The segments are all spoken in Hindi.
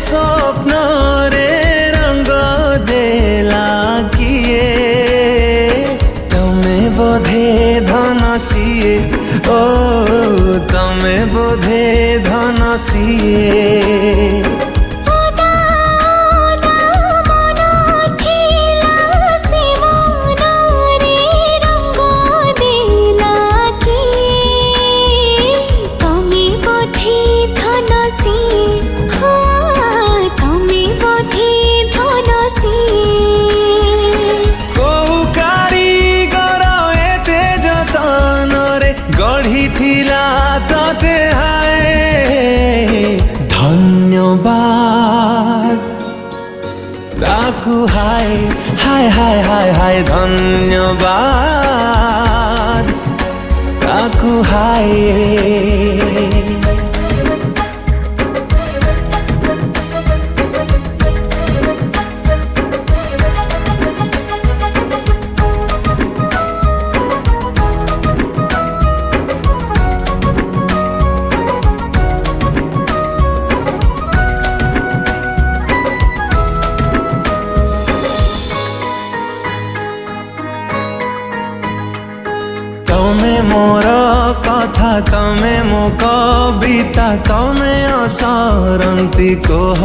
स्वप्न रे रंग देला किए तमे बोधे धन सिए ओ तमे बोधे धन सिए तते हाय धन्यवाद ताकू हाय हाय हाय हाय हाय धन्यवाद ताकू हाय तमे मोर कथा तमे मो कविता तमे असरंती कह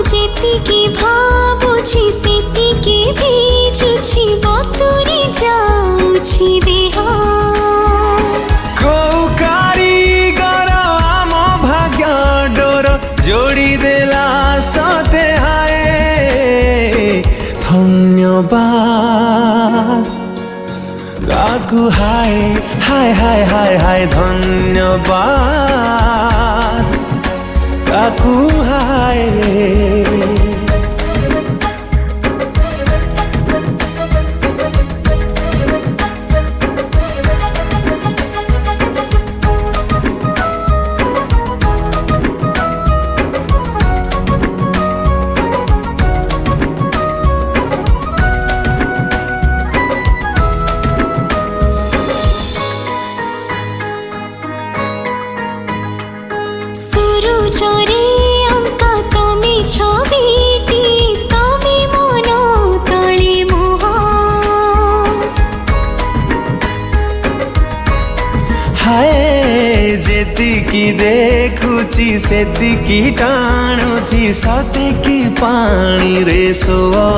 जेतिकी भावुछि सेतिकी भिजुछि बतुरी जाउछि देह कारीगर आम भाग्य डोर जोड़ी देला सते हाय धन्यवाद ताकू हाय हाय हाय हाय हाय धन्यवाद ताकू हाय सुरुचरे अंका तमे छबिटी तमे मन तले मोह हाय जेतिकी देखुची सेतिकी टाणुची सतेकी पानी रे सोआ